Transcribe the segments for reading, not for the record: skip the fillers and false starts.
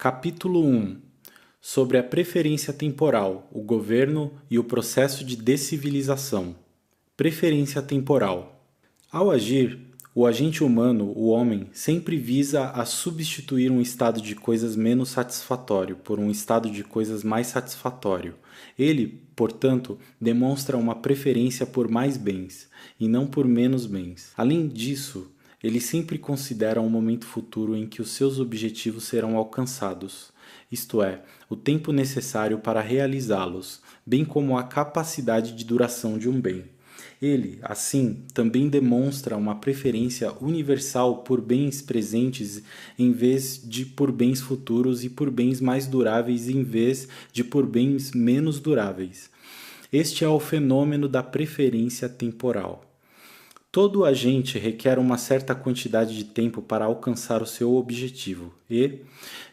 Capítulo 1. Sobre a preferência temporal, o governo e o processo de descivilização. Preferência temporal. Ao agir, o agente humano, o homem, sempre visa a substituir um estado de coisas menos satisfatório por um estado de coisas mais satisfatório. Ele, portanto, demonstra uma preferência por mais bens, e não por menos bens. Além disso, ele sempre considera um momento futuro em que os seus objetivos serão alcançados, isto é, o tempo necessário para realizá-los, bem como a capacidade de duração de um bem. Ele, assim, também demonstra uma preferência universal por bens presentes em vez de por bens futuros e por bens mais duráveis em vez de por bens menos duráveis. Este é o fenômeno da preferência temporal. Todo agente requer uma certa quantidade de tempo para alcançar o seu objetivo e,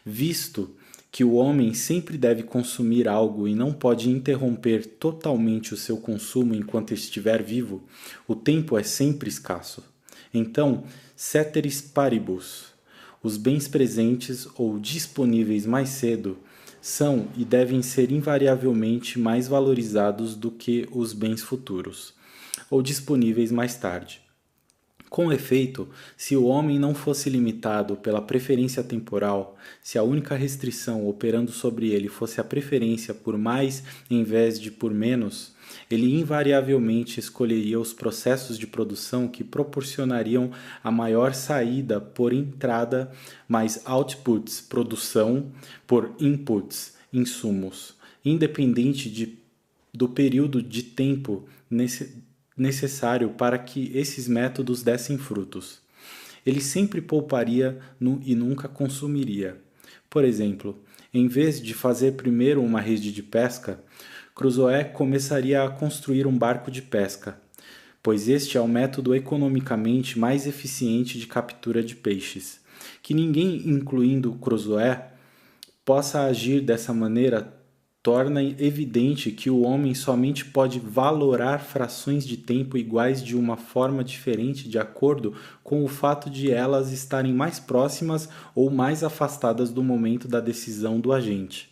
visto que o homem sempre deve consumir algo e não pode interromper totalmente o seu consumo enquanto estiver vivo, o tempo é sempre escasso. Então, ceteris paribus, os bens presentes ou disponíveis mais cedo são e devem ser invariavelmente mais valorizados do que os bens futuros, ou disponíveis mais tarde. Com efeito, se o homem não fosse limitado pela preferência temporal, se a única restrição operando sobre ele fosse a preferência por mais em vez de por menos, ele invariavelmente escolheria os processos de produção que proporcionariam a maior saída por entrada, mais outputs, produção, por inputs, insumos, independente do período de tempo necessário para que esses métodos dessem frutos. Ele sempre pouparia e nunca consumiria. Por exemplo, em vez de fazer primeiro uma rede de pesca, Crusoe começaria a construir um barco de pesca, pois este é o método economicamente mais eficiente de captura de peixes. Que ninguém, incluindo Crusoe, possa agir dessa maneira torna evidente que o homem somente pode valorar frações de tempo iguais de uma forma diferente de acordo com o fato de elas estarem mais próximas ou mais afastadas do momento da decisão do agente.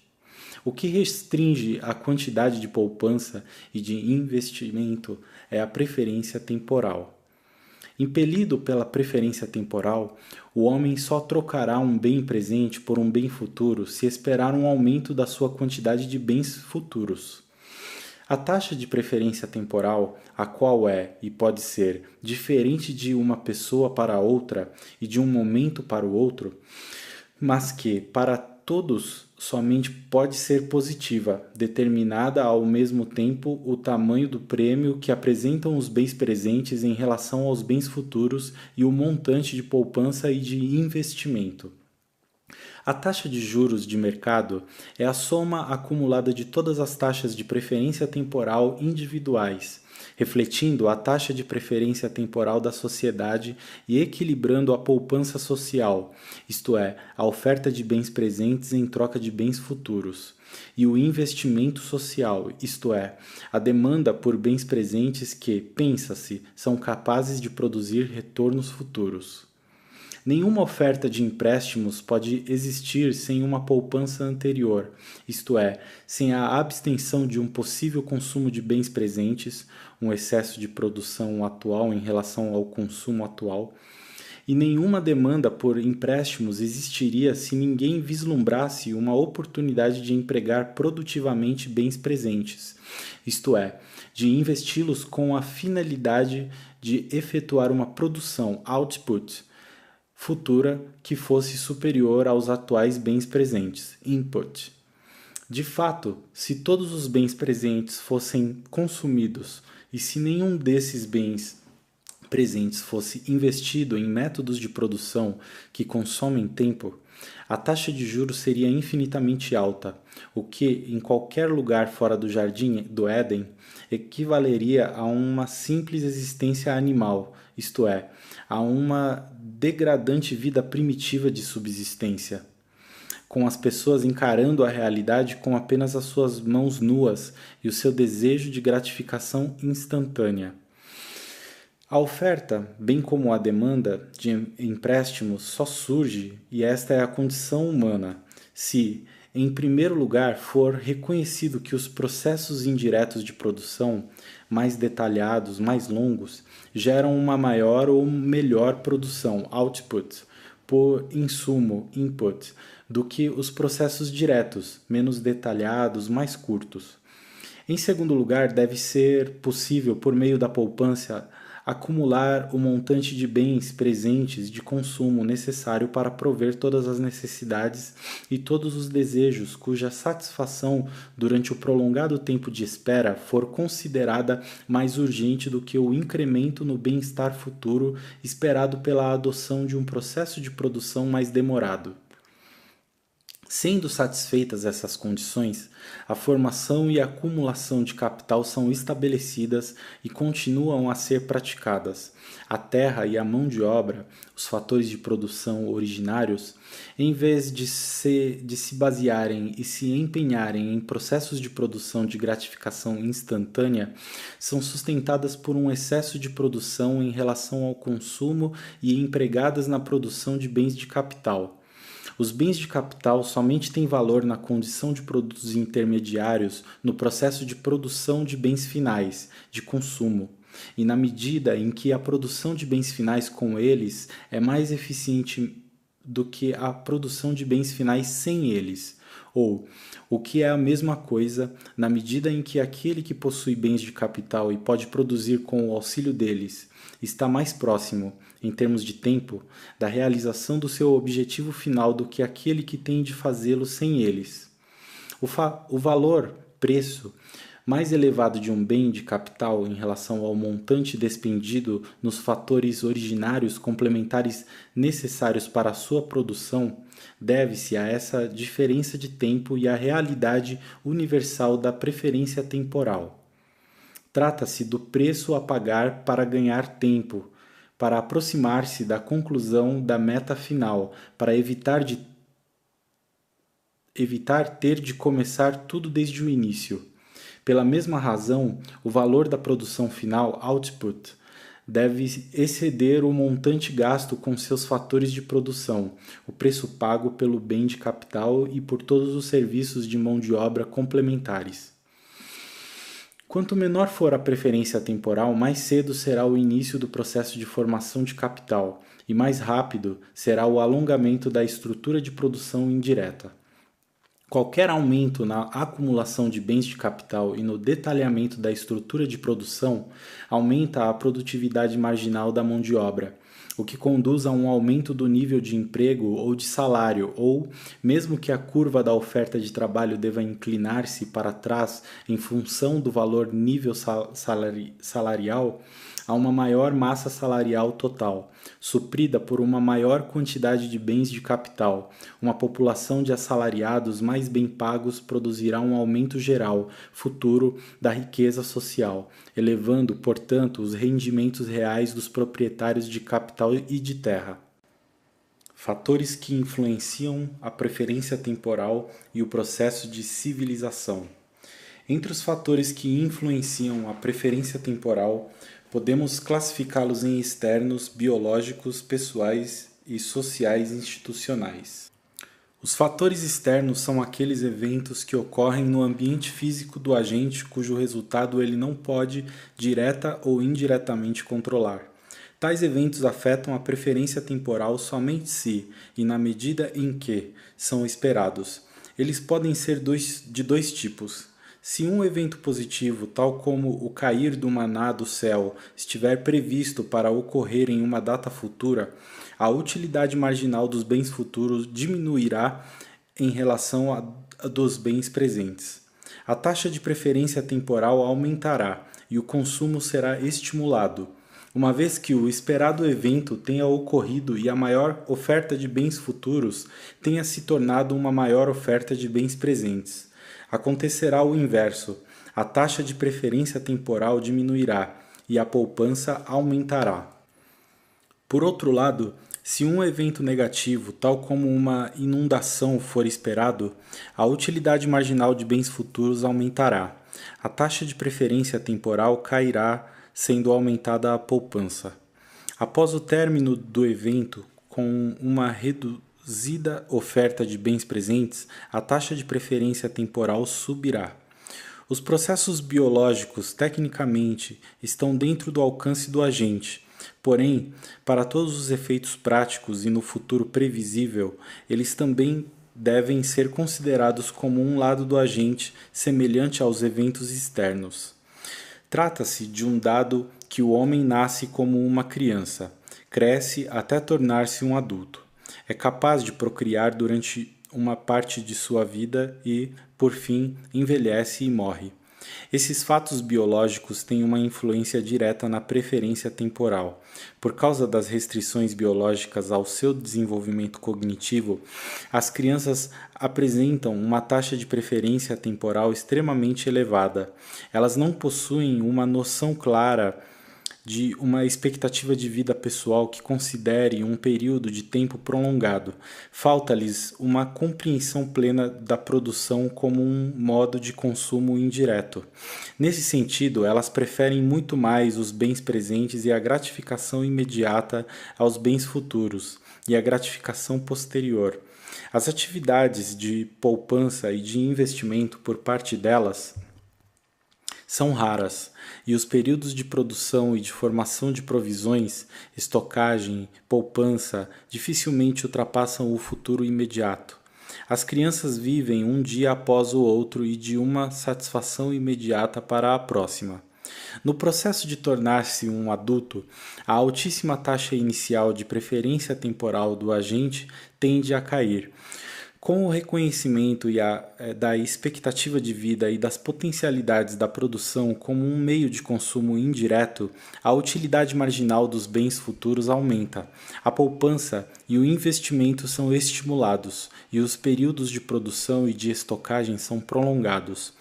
O que restringe a quantidade de poupança e de investimento é a preferência temporal. Impelido pela preferência temporal, o homem só trocará um bem presente por um bem futuro se esperar um aumento da sua quantidade de bens futuros. A taxa de preferência temporal, a qual é e pode ser diferente de uma pessoa para outra e de um momento para o outro, mas que, para todos, somente pode ser positiva, determinada ao mesmo tempo o tamanho do prêmio que apresentam os bens presentes em relação aos bens futuros e o montante de poupança e de investimento. A taxa de juros de mercado é a soma acumulada de todas as taxas de preferência temporal individuais, refletindo a taxa de preferência temporal da sociedade e equilibrando a poupança social, isto é, a oferta de bens presentes em troca de bens futuros, e o investimento social, isto é, a demanda por bens presentes que, pensa-se, são capazes de produzir retornos futuros. Nenhuma oferta de empréstimos pode existir sem uma poupança anterior, isto é, sem a abstenção de um possível consumo de bens presentes, um excesso de produção atual em relação ao consumo atual, e nenhuma demanda por empréstimos existiria se ninguém vislumbrasse uma oportunidade de empregar produtivamente bens presentes, isto é, de investi-los com a finalidade de efetuar uma produção output futura que fosse superior aos atuais bens presentes, input. De fato, se todos os bens presentes fossem consumidos e se nenhum desses bens presentes fosse investido em métodos de produção que consomem tempo, a taxa de juros seria infinitamente alta, o que, em qualquer lugar fora do jardim do Éden, equivaleria a uma simples existência animal, isto é, a uma degradante vida primitiva de subsistência, com as pessoas encarando a realidade com apenas as suas mãos nuas e o seu desejo de gratificação instantânea. A oferta, bem como a demanda de empréstimos, só surge, e esta é a condição humana, se, em primeiro lugar, for reconhecido que os processos indiretos de produção, mais detalhados, mais longos, geram uma maior ou melhor produção, output, por insumo, input, do que os processos diretos, menos detalhados, mais curtos. Em segundo lugar, deve ser possível, por meio da poupança, acumular o montante de bens presentes de consumo necessário para prover todas as necessidades e todos os desejos cuja satisfação durante o prolongado tempo de espera for considerada mais urgente do que o incremento no bem-estar futuro esperado pela adoção de um processo de produção mais demorado. Sendo satisfeitas essas condições, a formação e a acumulação de capital são estabelecidas e continuam a ser praticadas. A terra e a mão de obra, os fatores de produção originários, em vez de se basearem e se empenharem em processos de produção de gratificação instantânea, são sustentadas por um excesso de produção em relação ao consumo e empregadas na produção de bens de capital. Os bens de capital somente têm valor na condição de produtos intermediários no processo de produção de bens finais, de consumo, e na medida em que a produção de bens finais com eles é mais eficiente do que a produção de bens finais sem eles, ou, o que é a mesma coisa, na medida em que aquele que possui bens de capital e pode produzir com o auxílio deles está mais próximo, em termos de tempo, da realização do seu objetivo final do que aquele que tem de fazê-lo sem eles. O valor, preço, mais elevado de um bem de capital em relação ao montante despendido nos fatores originários complementares necessários para a sua produção, deve-se a essa diferença de tempo e à realidade universal da preferência temporal. Trata-se do preço a pagar para ganhar tempo, para aproximar-se da conclusão da meta final, para evitar ter de começar tudo desde o início. Pela mesma razão, o valor da produção final, output, deve exceder o montante gasto com seus fatores de produção, o preço pago pelo bem de capital e por todos os serviços de mão de obra complementares. Quanto menor for a preferência temporal, mais cedo será o início do processo de formação de capital e mais rápido será o alongamento da estrutura de produção indireta. Qualquer aumento na acumulação de bens de capital e no detalhamento da estrutura de produção aumenta a produtividade marginal da mão de obra, o que conduz a um aumento do nível de emprego ou de salário, ou, mesmo que a curva da oferta de trabalho deva inclinar-se para trás em função do valor nível salarial, a uma maior massa salarial total, suprida por uma maior quantidade de bens de capital. Uma população de assalariados mais bem pagos produzirá um aumento geral, futuro, da riqueza social, elevando, portanto, os rendimentos reais dos proprietários de capital e de terra. Fatores que influenciam a preferência temporal e o processo de civilização. Entre os fatores que influenciam a preferência temporal, podemos classificá-los em externos, biológicos, pessoais e sociais institucionais. Os fatores externos são aqueles eventos que ocorrem no ambiente físico do agente cujo resultado ele não pode, direta ou indiretamente, controlar. Tais eventos afetam a preferência temporal somente se, e na medida em que, são esperados. Eles podem ser de dois tipos. Se um evento positivo, tal como o cair do maná do céu, estiver previsto para ocorrer em uma data futura, a utilidade marginal dos bens futuros diminuirá em relação a dos bens presentes. A taxa de preferência temporal aumentará e o consumo será estimulado, uma vez que o esperado evento tenha ocorrido e a maior oferta de bens futuros tenha se tornado uma maior oferta de bens presentes. Acontecerá o inverso, a taxa de preferência temporal diminuirá e a poupança aumentará. Por outro lado, se um evento negativo, tal como uma inundação, for esperado, a utilidade marginal de bens futuros aumentará. A taxa de preferência temporal cairá, sendo aumentada a poupança. Após o término do evento, com uma reduzida oferta de bens presentes, a taxa de preferência temporal subirá. Os processos biológicos, tecnicamente, estão dentro do alcance do agente. Porém, para todos os efeitos práticos e no futuro previsível, eles também devem ser considerados como um lado do agente semelhante aos eventos externos. Trata-se de um dado que o homem nasce como uma criança, cresce até tornar-se um adulto. É capaz de procriar durante uma parte de sua vida e, por fim, envelhece e morre. Esses fatos biológicos têm uma influência direta na preferência temporal. Por causa das restrições biológicas ao seu desenvolvimento cognitivo, as crianças apresentam uma taxa de preferência temporal extremamente elevada. Elas não possuem uma noção clara de uma expectativa de vida pessoal que considere um período de tempo prolongado. Falta-lhes uma compreensão plena da produção como um modo de consumo indireto. Nesse sentido, elas preferem muito mais os bens presentes e a gratificação imediata aos bens futuros e a gratificação posterior. As atividades de poupança e de investimento por parte delas são raras, e os períodos de produção e de formação de provisões, estocagem, poupança, dificilmente ultrapassam o futuro imediato. As crianças vivem um dia após o outro e de uma satisfação imediata para a próxima. No processo de tornar-se um adulto, a altíssima taxa inicial de preferência temporal do agente tende a cair. Com o reconhecimento da expectativa de vida e das potencialidades da produção como um meio de consumo indireto, a utilidade marginal dos bens futuros aumenta, a poupança e o investimento são estimulados e os períodos de produção e de estocagem são prolongados.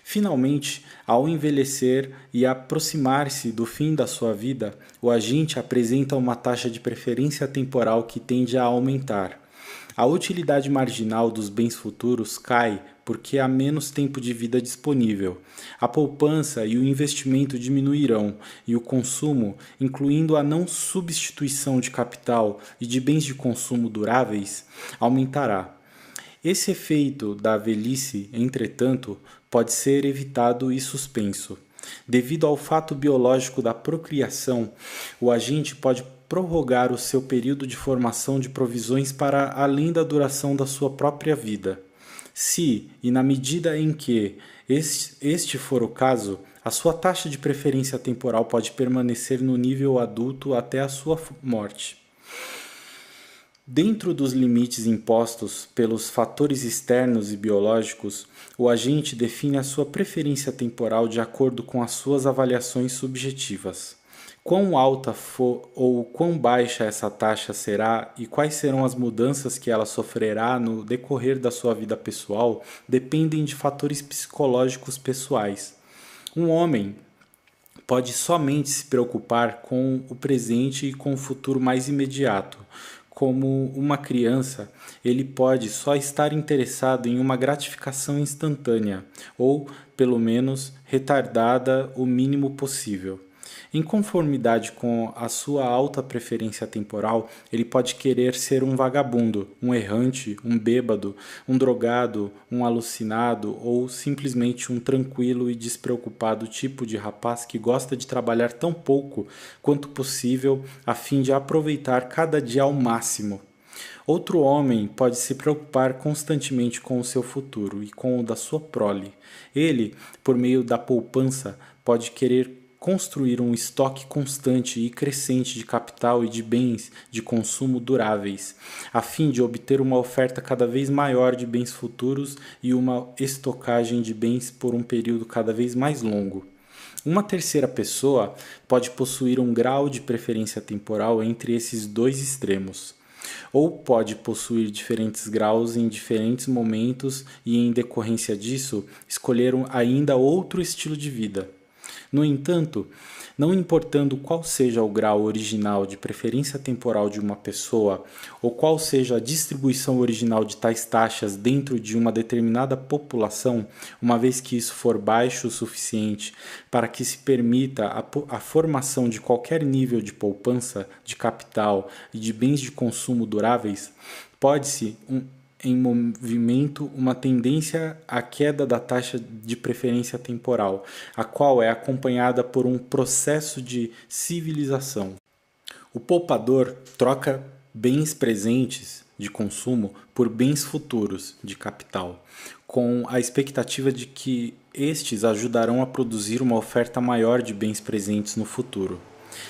Finalmente, ao envelhecer e aproximar-se do fim da sua vida, o agente apresenta uma taxa de preferência temporal que tende a aumentar. A utilidade marginal dos bens futuros cai porque há menos tempo de vida disponível. A poupança e o investimento diminuirão e o consumo, incluindo a não substituição de capital e de bens de consumo duráveis, aumentará. Esse efeito da velhice, entretanto, pode ser evitado e suspenso. Devido ao fato biológico da procriação, o agente pode prorrogar o seu período de formação de provisões para além da duração da sua própria vida. Se, e na medida em que este for o caso, a sua taxa de preferência temporal pode permanecer no nível adulto até a sua morte. Dentro dos limites impostos pelos fatores externos e biológicos, o agente define a sua preferência temporal de acordo com as suas avaliações subjetivas. Quão alta for ou quão baixa essa taxa será e quais serão as mudanças que ela sofrerá no decorrer da sua vida pessoal dependem de fatores psicológicos pessoais. Um homem pode somente se preocupar com o presente e com o futuro mais imediato. Como uma criança, ele pode só estar interessado em uma gratificação instantânea, ou, pelo menos, retardada o mínimo possível. Em conformidade com a sua alta preferência temporal, ele pode querer ser um vagabundo, um errante, um bêbado, um drogado, um alucinado ou simplesmente um tranquilo e despreocupado tipo de rapaz que gosta de trabalhar tão pouco quanto possível a fim de aproveitar cada dia ao máximo. Outro homem pode se preocupar constantemente com o seu futuro e com o da sua prole. Ele, por meio da poupança, pode querer construir um estoque constante e crescente de capital e de bens de consumo duráveis, a fim de obter uma oferta cada vez maior de bens futuros e uma estocagem de bens por um período cada vez mais longo. Uma terceira pessoa pode possuir um grau de preferência temporal entre esses dois extremos, ou pode possuir diferentes graus em diferentes momentos e, em decorrência disso, escolher ainda outro estilo de vida. No entanto, não importando qual seja o grau original de preferência temporal de uma pessoa, ou qual seja a distribuição original de tais taxas dentro de uma determinada população, uma vez que isso for baixo o suficiente para que se permita a formação de qualquer nível de poupança, de capital e de bens de consumo duráveis, Pode-se em movimento uma tendência à queda da taxa de preferência temporal, a qual é acompanhada por um processo de civilização. O poupador troca bens presentes de consumo por bens futuros de capital, com a expectativa de que estes ajudarão a produzir uma oferta maior de bens presentes no futuro.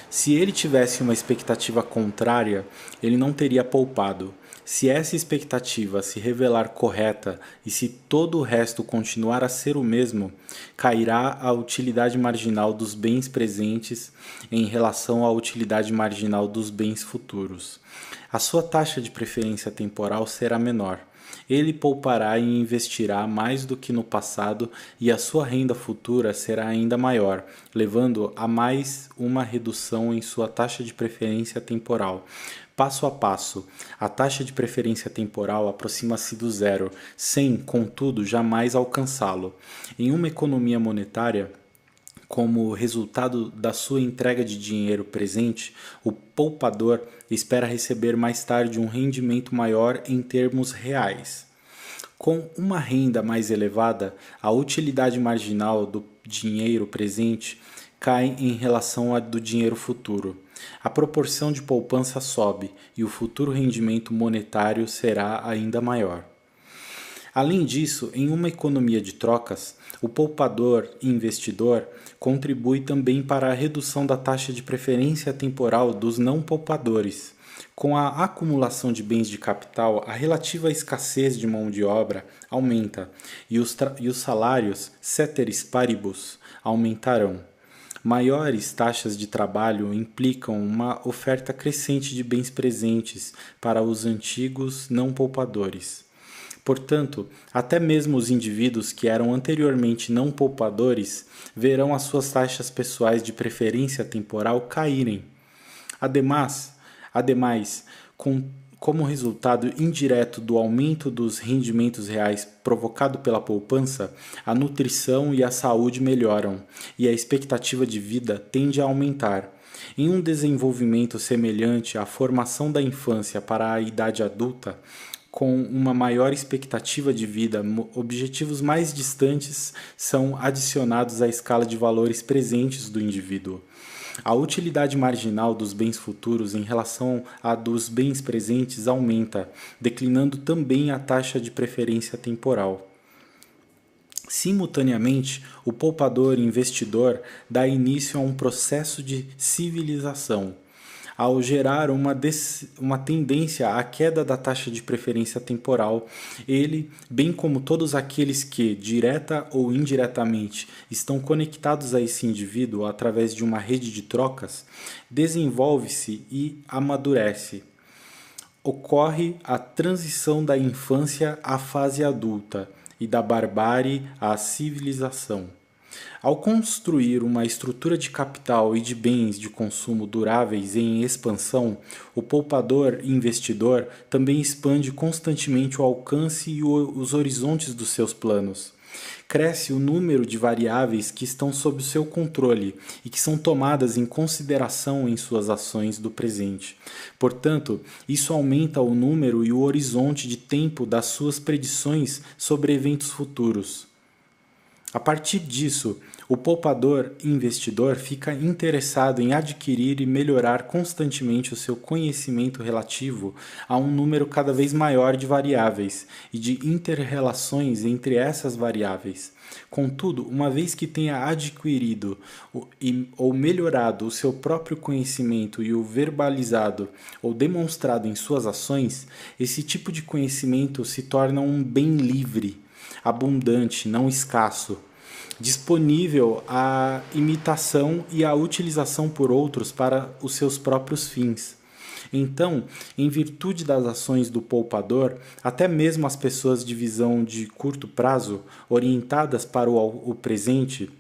Se ele tivesse uma expectativa contrária, ele não teria poupado. Se essa expectativa se revelar correta e se todo o resto continuar a ser o mesmo, cairá a utilidade marginal dos bens presentes em relação à utilidade marginal dos bens futuros. A sua taxa de preferência temporal será menor. Ele poupará e investirá mais do que no passado e a sua renda futura será ainda maior, levando a mais uma redução em sua taxa de preferência temporal. Passo a passo, a taxa de preferência temporal aproxima-se do zero, sem, contudo, jamais alcançá-lo. Em uma economia monetária, como resultado da sua entrega de dinheiro presente, o poupador espera receber mais tarde um rendimento maior em termos reais. Com uma renda mais elevada, a utilidade marginal do dinheiro presente cai em relação à do dinheiro futuro. A proporção de poupança sobe e o futuro rendimento monetário será ainda maior. Além disso, em uma economia de trocas, o poupador e investidor contribui também para a redução da taxa de preferência temporal dos não poupadores. Com a acumulação de bens de capital, a relativa escassez de mão de obra aumenta e os salários, ceteris paribus, aumentarão. Maiores taxas de trabalho implicam uma oferta crescente de bens presentes para os antigos não poupadores. Portanto, até mesmo os indivíduos que eram anteriormente não poupadores verão as suas taxas pessoais de preferência temporal caírem. Ademais, como resultado indireto do aumento dos rendimentos reais provocado pela poupança, a nutrição e a saúde melhoram e a expectativa de vida tende a aumentar. Em um desenvolvimento semelhante à formação da infância para a idade adulta, com uma maior expectativa de vida, objetivos mais distantes são adicionados à escala de valores presentes do indivíduo. A utilidade marginal dos bens futuros em relação à dos bens presentes aumenta, declinando também a taxa de preferência temporal. Simultaneamente, o poupador e investidor dá início a um processo de civilização, ao gerar uma tendência à queda da taxa de preferência temporal. Ele, bem como todos aqueles que, direta ou indiretamente, estão conectados a esse indivíduo através de uma rede de trocas, desenvolve-se e amadurece. Ocorre a transição da infância à fase adulta e da barbárie à civilização. Ao construir uma estrutura de capital e de bens de consumo duráveis em expansão, o poupador e investidor também expande constantemente o alcance e os horizontes dos seus planos. Cresce o número de variáveis que estão sob o seu controle e que são tomadas em consideração em suas ações do presente. Portanto, isso aumenta o número e o horizonte de tempo das suas predições sobre eventos futuros. A partir disso, o poupador e investidor fica interessado em adquirir e melhorar constantemente o seu conhecimento relativo a um número cada vez maior de variáveis e de inter-relações entre essas variáveis. Contudo, uma vez que tenha adquirido ou melhorado o seu próprio conhecimento e o verbalizado ou demonstrado em suas ações, esse tipo de conhecimento se torna um bem livre, abundante, não escasso, disponível à imitação e à utilização por outros para os seus próprios fins. Então, em virtude das ações do poupador, até mesmo as pessoas de visão de curto prazo, orientadas para o presente,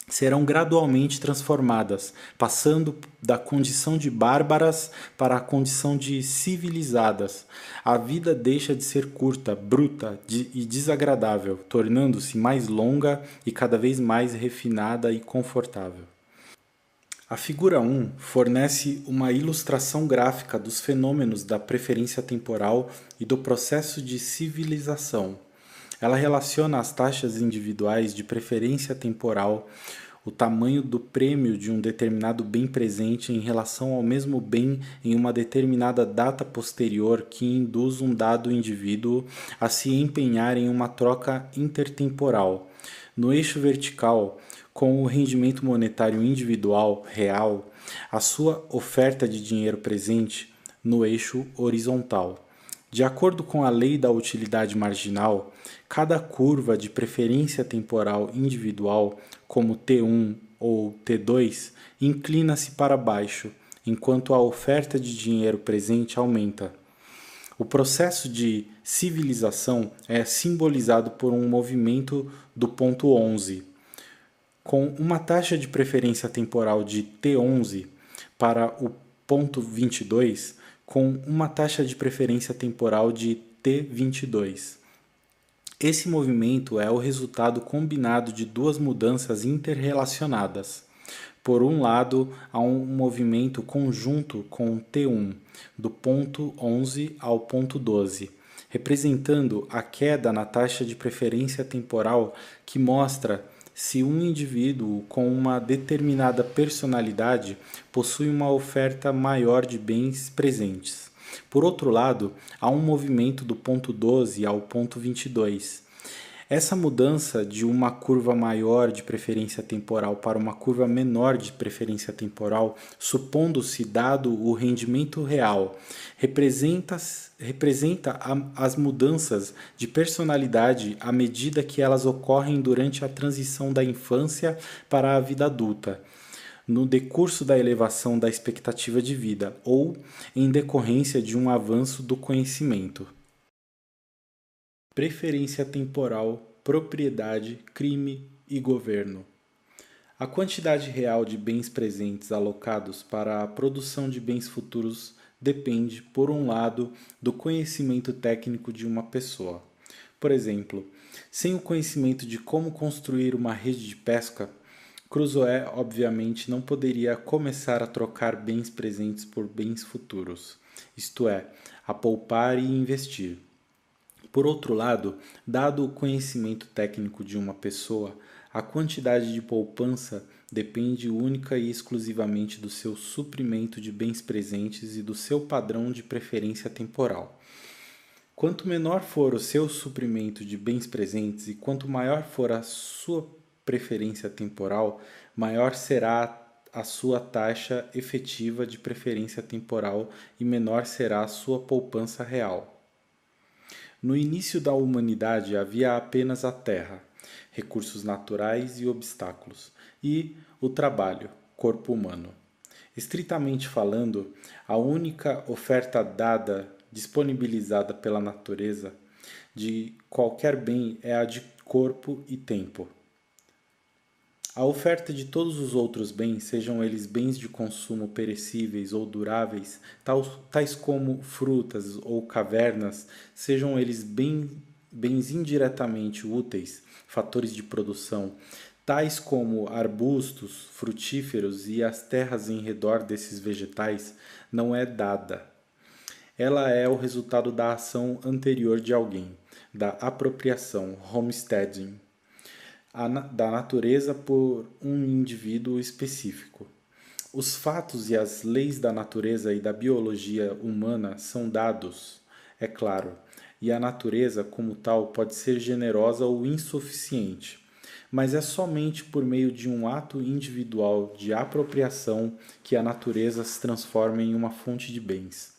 serão gradualmente transformadas, passando da condição de bárbaras para a condição de civilizadas. A vida deixa de ser curta, bruta e desagradável, tornando-se mais longa e cada vez mais refinada e confortável. A figura 1 fornece uma ilustração gráfica dos fenômenos da preferência temporal e do processo de civilização. Ela relaciona as taxas individuais de preferência temporal, o tamanho do prêmio de um determinado bem presente em relação ao mesmo bem em uma determinada data posterior que induz um dado indivíduo a se empenhar em uma troca intertemporal. No eixo vertical, com o rendimento monetário individual real, a sua oferta de dinheiro presente no eixo horizontal. De acordo com a lei da utilidade marginal, cada curva de preferência temporal individual, como T1 ou T2, inclina-se para baixo, enquanto a oferta de dinheiro presente aumenta. O processo de civilização é simbolizado por um movimento do ponto 11, com uma taxa de preferência temporal de T11 para o ponto 22, com uma taxa de preferência temporal de T22. Esse movimento é o resultado combinado de duas mudanças interrelacionadas. Por um lado, há um movimento conjunto com T1, do ponto 11 ao ponto 12, representando a queda na taxa de preferência temporal que mostra se um indivíduo com uma determinada personalidade possui uma oferta maior de bens presentes. Por outro lado, há um movimento do ponto 12 ao ponto 22. Essa mudança de uma curva maior de preferência temporal para uma curva menor de preferência temporal, supondo-se dado o rendimento real, representa as mudanças de personalidade à medida que elas ocorrem durante a transição da infância para a vida adulta, no decurso da elevação da expectativa de vida ou em decorrência de um avanço do conhecimento. Preferência temporal, propriedade, crime e governo. A quantidade real de bens presentes alocados para a produção de bens futuros depende, por um lado, do conhecimento técnico de uma pessoa. Por exemplo, sem o conhecimento de como construir uma rede de pesca, Crusoe obviamente não poderia começar a trocar bens presentes por bens futuros, isto é, a poupar e investir. Por outro lado, dado o conhecimento técnico de uma pessoa, a quantidade de poupança depende única e exclusivamente do seu suprimento de bens presentes e do seu padrão de preferência temporal. Quanto menor for o seu suprimento de bens presentes e quanto maior for a sua preferência temporal, maior será a sua taxa efetiva de preferência temporal e menor será a sua poupança real. No início da humanidade havia apenas a terra, recursos naturais e obstáculos, e o trabalho, corpo humano. Estritamente falando, a única oferta dada, disponibilizada pela natureza, de qualquer bem é a de corpo e tempo. A oferta de todos os outros bens, sejam eles bens de consumo perecíveis ou duráveis, tais como frutas ou cavernas, sejam eles bens indiretamente úteis, fatores de produção, tais como arbustos, frutíferos e as terras em redor desses vegetais, não é dada. Ela é o resultado da ação anterior de alguém, da apropriação, homesteading, da natureza por um indivíduo específico. Os fatos e as leis da natureza e da biologia humana são dados, é claro, e a natureza, como tal, pode ser generosa ou insuficiente, mas é somente por meio de um ato individual de apropriação que a natureza se transforma em uma fonte de bens.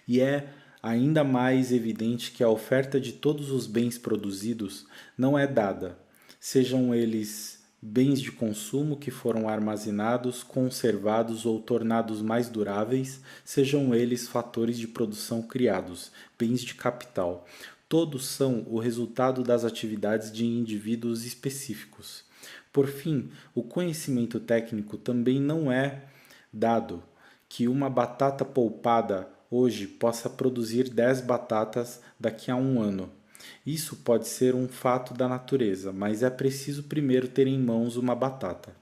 E é ainda mais evidente que a oferta de todos os bens produzidos não é dada, sejam eles bens de consumo que foram armazenados, conservados ou tornados mais duráveis, sejam eles fatores de produção criados, bens de capital. Todos são o resultado das atividades de indivíduos específicos. Por fim, o conhecimento técnico também não é dado. Que uma batata poupada hoje possa produzir 10 batatas daqui a um ano. Isso pode ser um fato da natureza, mas é preciso primeiro ter em mãos uma batata.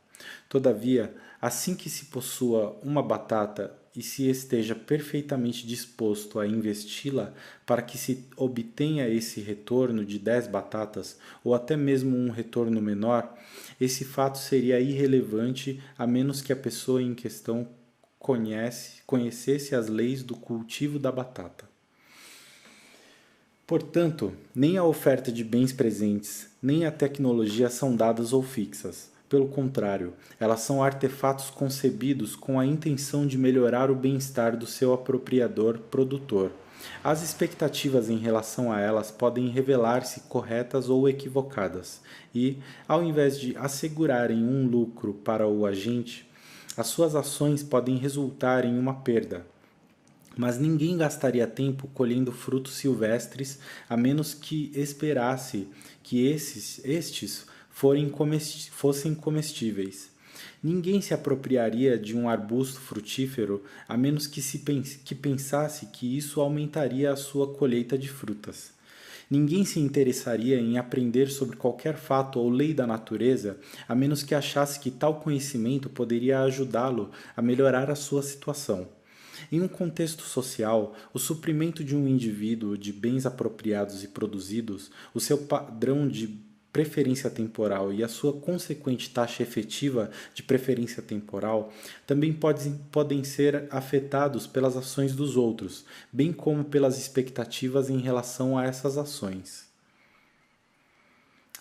Todavia, assim que se possua uma batata e se esteja perfeitamente disposto a investi-la para que se obtenha esse retorno de 10 batatas, ou até mesmo um retorno menor, esse fato seria irrelevante a menos que a pessoa em questão conhecesse as leis do cultivo da batata. Portanto, nem a oferta de bens presentes, nem a tecnologia são dadas ou fixas. Pelo contrário, elas são artefatos concebidos com a intenção de melhorar o bem-estar do seu apropriador produtor. As expectativas em relação a elas podem revelar-se corretas ou equivocadas, e, ao invés de assegurarem um lucro para o agente, as suas ações podem resultar em uma perda. Mas ninguém gastaria tempo colhendo frutos silvestres a menos que esperasse que estes fossem comestíveis. Ninguém se apropriaria de um arbusto frutífero a menos que pensasse que isso aumentaria a sua colheita de frutas. Ninguém se interessaria em aprender sobre qualquer fato ou lei da natureza a menos que achasse que tal conhecimento poderia ajudá-lo a melhorar a sua situação. Em um contexto social, o suprimento de um indivíduo de bens apropriados e produzidos, o seu padrão de preferência temporal e a sua consequente taxa efetiva de preferência temporal também podem ser afetados pelas ações dos outros, bem como pelas expectativas em relação a essas ações.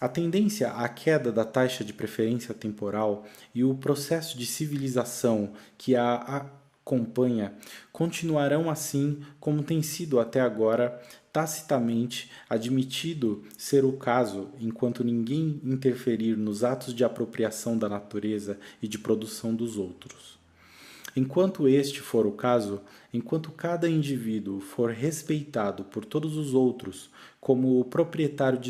A tendência à queda da taxa de preferência temporal e o processo de civilização que a acompanha continuarão assim como tem sido até agora tacitamente admitido ser o caso enquanto ninguém interferir nos atos de apropriação da natureza e de produção dos outros. Enquanto este for o caso, enquanto cada indivíduo for respeitado por todos os outros como o proprietário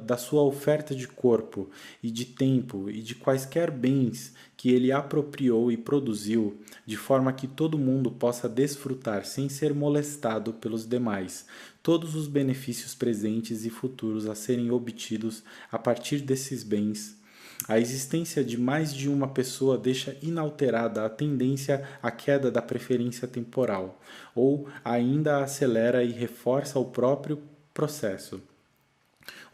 da sua oferta de corpo e de tempo e de quaisquer bens que ele apropriou e produziu, de forma que todo mundo possa desfrutar sem ser molestado pelos demais todos os benefícios presentes e futuros a serem obtidos a partir desses bens, a existência de mais de uma pessoa deixa inalterada a tendência à queda da preferência temporal, ou ainda acelera e reforça o próprio processo.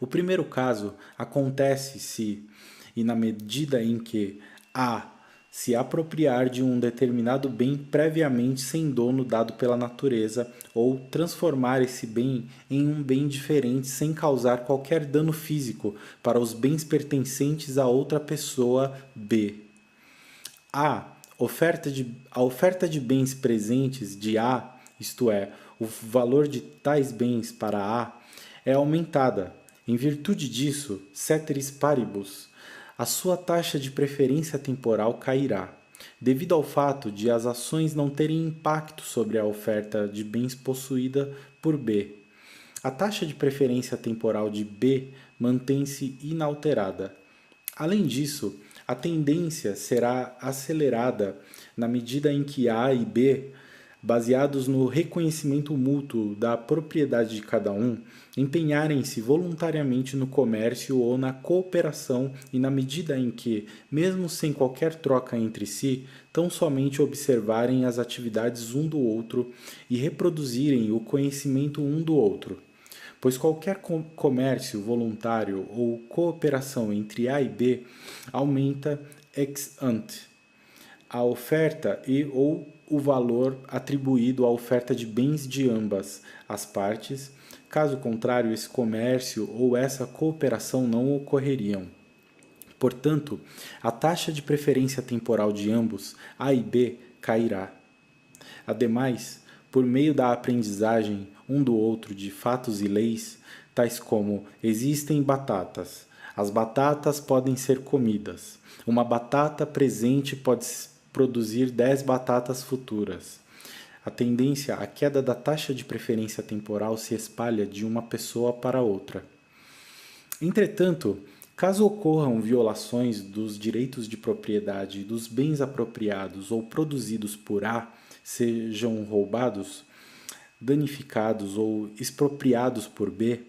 O primeiro caso acontece se, e na medida em que A se apropriar de um determinado bem previamente sem dono dado pela natureza, ou transformar esse bem em um bem diferente sem causar qualquer dano físico para os bens pertencentes a outra pessoa B. A oferta de bens presentes de A, isto é, o valor de tais bens para A, é aumentada. Em virtude disso, ceteris paribus, a sua taxa de preferência temporal cairá, devido ao fato de as ações não terem impacto sobre a oferta de bens possuída por B. A taxa de preferência temporal de B mantém-se inalterada. Além disso, a tendência será acelerada na medida em que A e B, baseados no reconhecimento mútuo da propriedade de cada um, empenharem-se voluntariamente no comércio ou na cooperação e na medida em que, mesmo sem qualquer troca entre si, tão somente observarem as atividades um do outro e reproduzirem o conhecimento um do outro. Pois qualquer comércio voluntário ou cooperação entre A e B aumenta ex ante a oferta e ou o valor atribuído à oferta de bens de ambas as partes. Caso contrário, esse comércio ou essa cooperação não ocorreriam. Portanto, a taxa de preferência temporal de ambos, A e B, cairá. Ademais, por meio da aprendizagem um do outro de fatos e leis, tais como existem batatas. As batatas podem ser comidas. Uma batata presente pode produzir 10 batatas futuras. A tendência à queda da taxa de preferência temporal se espalha de uma pessoa para outra. Entretanto, caso ocorram violações dos direitos de propriedade dos bens apropriados ou produzidos por A, sejam roubados, danificados ou expropriados por B,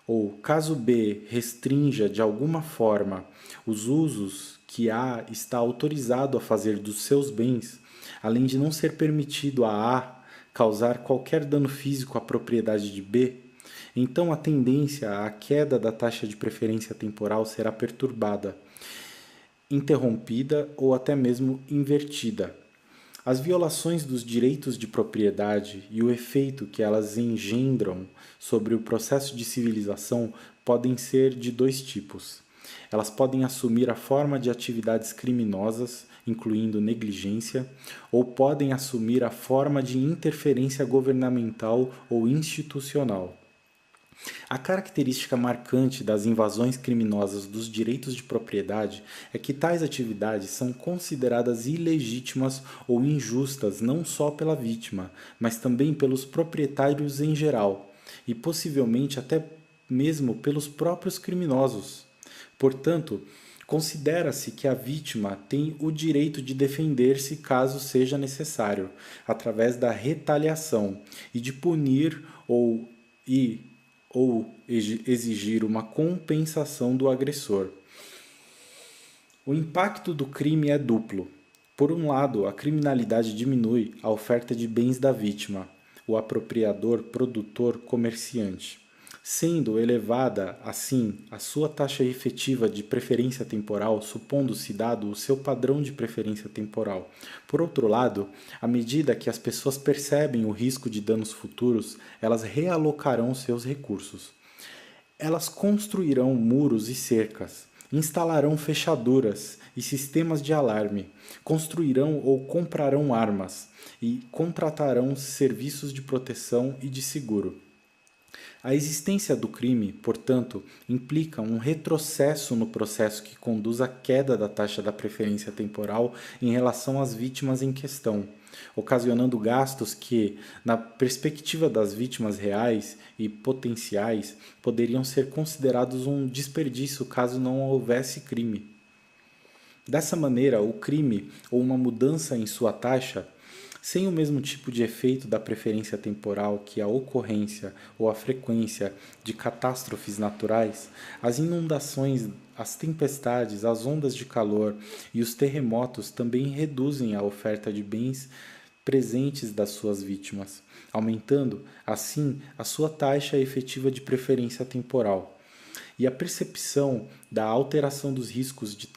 ou caso B restrinja de alguma forma os usos que A está autorizado a fazer dos seus bens, além de não ser permitido a A causar qualquer dano físico à propriedade de B, então a tendência à queda da taxa de preferência temporal será perturbada, interrompida ou até mesmo invertida. As violações dos direitos de propriedade e o efeito que elas engendram sobre o processo de civilização podem ser de dois tipos. Elas podem assumir a forma de atividades criminosas, incluindo negligência, ou podem assumir a forma de interferência governamental ou institucional. A característica marcante das invasões criminosas dos direitos de propriedade é que tais atividades são consideradas ilegítimas ou injustas não só pela vítima, mas também pelos proprietários em geral, e possivelmente até mesmo pelos próprios criminosos. Portanto, considera-se que a vítima tem o direito de defender-se caso seja necessário, através da retaliação, e de punir ou exigir uma compensação do agressor. O impacto do crime é duplo. Por um lado, a criminalidade diminui a oferta de bens da vítima, o apropriador, produtor, comerciante, sendo elevada, assim, a sua taxa efetiva de preferência temporal, supondo-se dado o seu padrão de preferência temporal. Por outro lado, à medida que as pessoas percebem o risco de danos futuros, elas realocarão seus recursos. Elas construirão muros e cercas, instalarão fechaduras e sistemas de alarme, construirão ou comprarão armas e contratarão serviços de proteção e de seguro. A existência do crime, portanto, implica um retrocesso no processo que conduz à queda da taxa da preferência temporal em relação às vítimas em questão, ocasionando gastos que, na perspectiva das vítimas reais e potenciais, poderiam ser considerados um desperdício caso não houvesse crime. Dessa maneira, o crime ou uma mudança em sua taxa, sem o mesmo tipo de efeito da preferência temporal que a ocorrência ou a frequência de catástrofes naturais, as inundações, as tempestades, as ondas de calor e os terremotos também reduzem a oferta de bens presentes das suas vítimas, aumentando, assim, a sua taxa efetiva de preferência temporal. E a percepção da alteração dos riscos de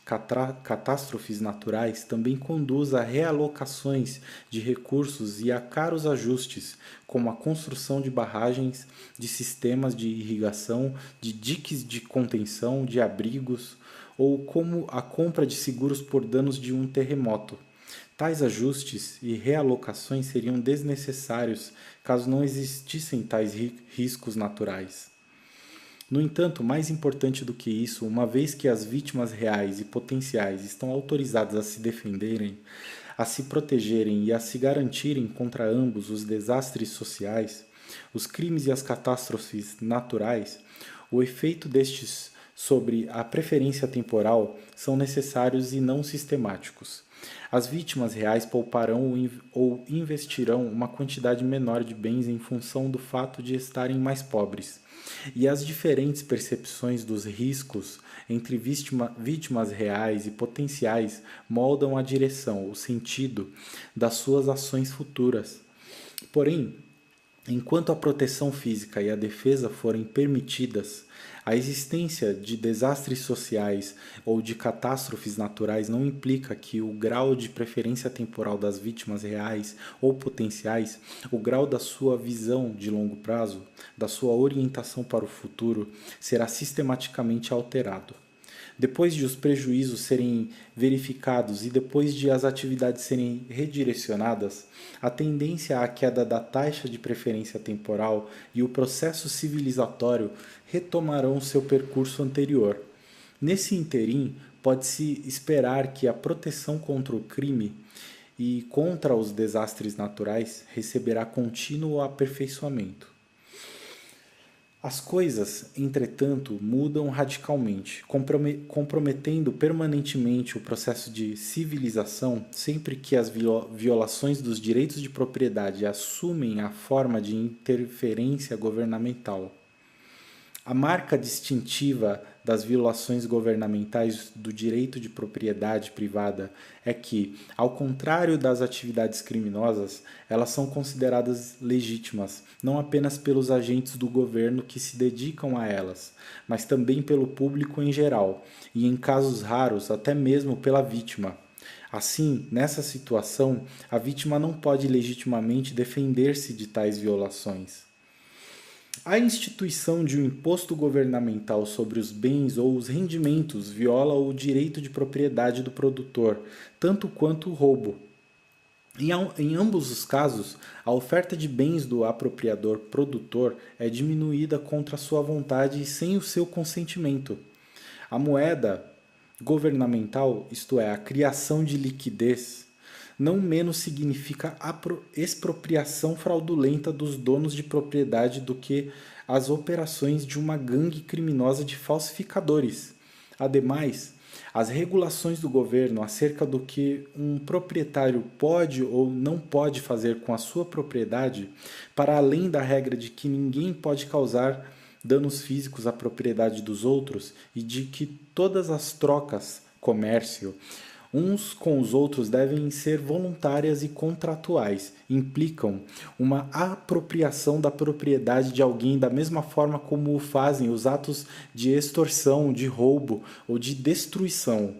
catástrofes naturais também conduz a realocações de recursos e a caros ajustes, como a construção de barragens, de sistemas de irrigação, de diques de contenção, de abrigos, ou como a compra de seguros por danos de um terremoto. Tais ajustes e realocações seriam desnecessários caso não existissem tais riscos naturais. No entanto, mais importante do que isso, uma vez que as vítimas reais e potenciais estão autorizadas a se defenderem, a se protegerem e a se garantirem contra ambos os desastres sociais, os crimes e as catástrofes naturais, o efeito destes sobre a preferência temporal são necessários e não sistemáticos. As vítimas reais pouparão ou investirão uma quantidade menor de bens em função do fato de estarem mais pobres, e as diferentes percepções dos riscos entre vítimas reais e potenciais moldam a direção, o sentido das suas ações futuras. Porém, enquanto a proteção física e a defesa forem permitidas, a existência de desastres sociais ou de catástrofes naturais não implica que o grau de preferência temporal das vítimas reais ou potenciais, o grau da sua visão de longo prazo, da sua orientação para o futuro, será sistematicamente alterado. Depois de os prejuízos serem verificados e depois de as atividades serem redirecionadas, a tendência à queda da taxa de preferência temporal e o processo civilizatório retomarão seu percurso anterior. Nesse interim, pode-se esperar que a proteção contra o crime e contra os desastres naturais receberá contínuo aperfeiçoamento. As coisas, entretanto, mudam radicalmente, comprometendo permanentemente o processo de civilização sempre que as violações dos direitos de propriedade assumem a forma de interferência governamental. A marca distintiva das violações governamentais do direito de propriedade privada é que, ao contrário das atividades criminosas, elas são consideradas legítimas, não apenas pelos agentes do governo que se dedicam a elas, mas também pelo público em geral, e em casos raros, até mesmo pela vítima. Assim, nessa situação, a vítima não pode legitimamente defender-se de tais violações. A instituição de um imposto governamental sobre os bens ou os rendimentos viola o direito de propriedade do produtor, tanto quanto o roubo. Em ambos os casos, a oferta de bens do apropriador produtor é diminuída contra sua vontade e sem o seu consentimento. A moeda governamental, isto é, a criação de liquidez, não menos significa a expropriação fraudulenta dos donos de propriedade do que as operações de uma gangue criminosa de falsificadores. Ademais, as regulações do governo acerca do que um proprietário pode ou não pode fazer com a sua propriedade, para além da regra de que ninguém pode causar danos físicos à propriedade dos outros e de que todas as trocas, comércio, uns com os outros devem ser voluntárias e contratuais, implicam uma apropriação da propriedade de alguém da mesma forma como o fazem os atos de extorsão, de roubo ou de destruição.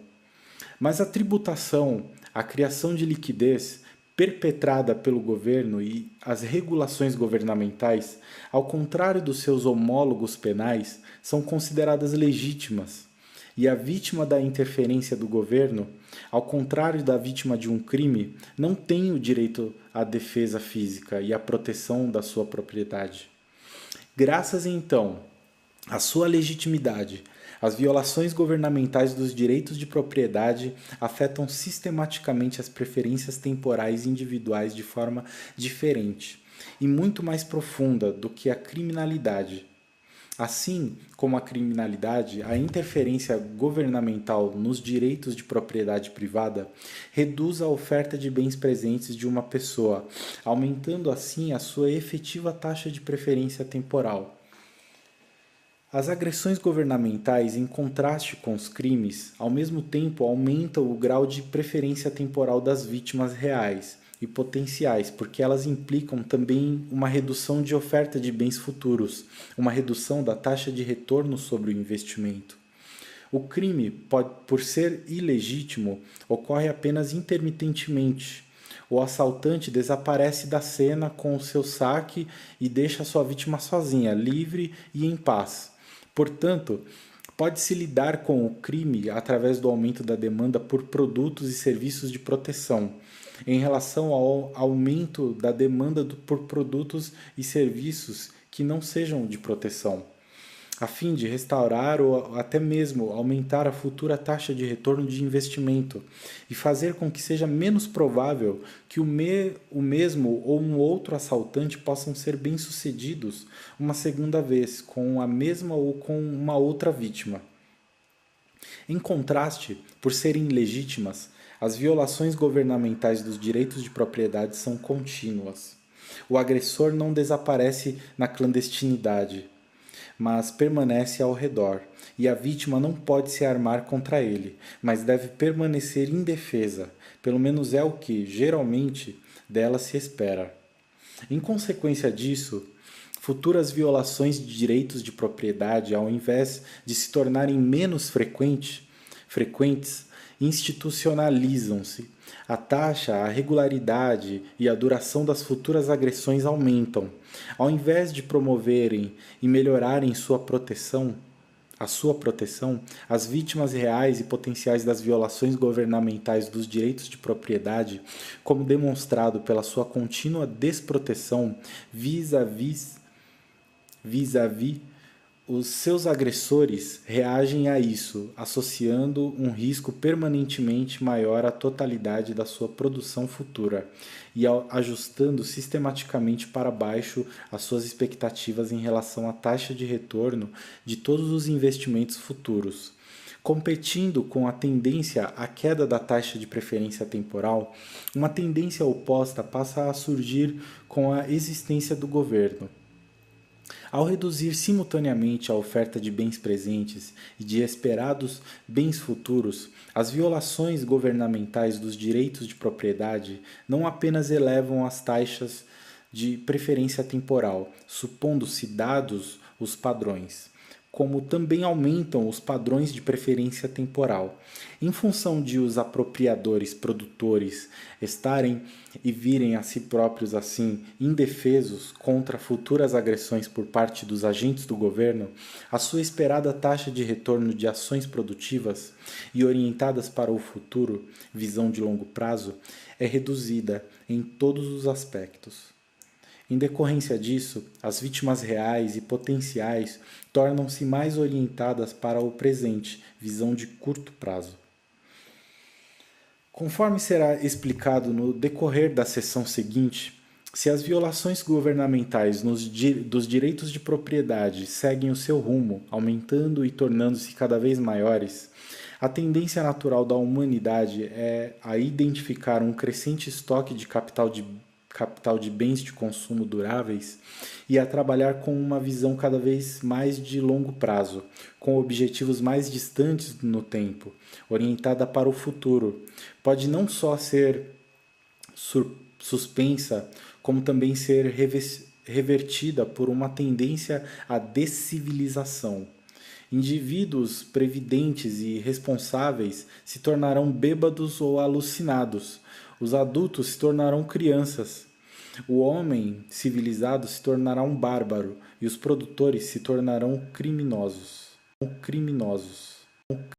Mas a tributação, a criação de liquidez perpetrada pelo governo e as regulações governamentais, ao contrário dos seus homólogos penais, são consideradas legítimas. E a vítima da interferência do governo, ao contrário da vítima de um crime, não tem o direito à defesa física e à proteção da sua propriedade. Graças, então, à sua legitimidade, as violações governamentais dos direitos de propriedade afetam sistematicamente as preferências temporais individuais de forma diferente e muito mais profunda do que a criminalidade. Assim como a criminalidade, a interferência governamental nos direitos de propriedade privada reduz a oferta de bens presentes de uma pessoa, aumentando assim a sua efetiva taxa de preferência temporal. As agressões governamentais, em contraste com os crimes, ao mesmo tempo aumentam o grau de preferência temporal das vítimas reais e potenciais, porque elas implicam também uma redução de oferta de bens futuros, uma redução da taxa de retorno sobre o investimento. O crime, por ser ilegítimo, ocorre apenas intermitentemente. O assaltante desaparece da cena com o seu saque e deixa sua vítima sozinha, livre e em paz. Portanto, pode-se lidar com o crime através do aumento da demanda por produtos e serviços de proteção, em relação ao aumento da demanda por produtos e serviços que não sejam de proteção, a fim de restaurar ou até mesmo aumentar a futura taxa de retorno de investimento e fazer com que seja menos provável que o mesmo ou um outro assaltante possam ser bem-sucedidos uma segunda vez com a mesma ou com uma outra vítima. Em contraste, por serem legítimas, as violações governamentais dos direitos de propriedade são contínuas. O agressor não desaparece na clandestinidade, mas permanece ao redor, e a vítima não pode se armar contra ele, mas deve permanecer indefesa, pelo menos é o que, geralmente, dela se espera. Em consequência disso, futuras violações de direitos de propriedade, ao invés de se tornarem menos frequentes, institucionalizam-se. A taxa, a regularidade e a duração das futuras agressões aumentam. Ao invés de promoverem e melhorarem a sua proteção, as vítimas reais e potenciais das violações governamentais dos direitos de propriedade, como demonstrado pela sua contínua desproteção vis-à-vis os seus agressores reagem a isso, associando um risco permanentemente maior à totalidade da sua produção futura e ajustando sistematicamente para baixo as suas expectativas em relação à taxa de retorno de todos os investimentos futuros. Competindo com a tendência à queda da taxa de preferência temporal, uma tendência oposta passa a surgir com a existência do governo. Ao reduzir simultaneamente a oferta de bens presentes e de esperados bens futuros, as violações governamentais dos direitos de propriedade não apenas elevam as taxas de preferência temporal, supondo-se dados os padrões, como também aumentam os padrões de preferência temporal. Em função de os apropriadores produtores estarem e virem a si próprios assim indefesos contra futuras agressões por parte dos agentes do governo, a sua esperada taxa de retorno de ações produtivas e orientadas para o futuro, visão de longo prazo, é reduzida em todos os aspectos. Em decorrência disso, as vítimas reais e potenciais tornam-se mais orientadas para o presente, visão de curto prazo. Conforme será explicado no decorrer da sessão seguinte, se as violações governamentais dos direitos de propriedade seguem o seu rumo, aumentando e tornando-se cada vez maiores, a tendência natural da humanidade é a identificar um crescente estoque de capital de bens de consumo duráveis e a trabalhar com uma visão cada vez mais de longo prazo, com objetivos mais distantes no tempo, orientada para o futuro. Pode não só ser suspensa, como também ser revertida por uma tendência à descivilização. Indivíduos previdentes e responsáveis se tornarão bêbados ou alucinados. Os adultos se tornarão crianças. O homem civilizado se tornará um bárbaro e os produtores se tornarão criminosos.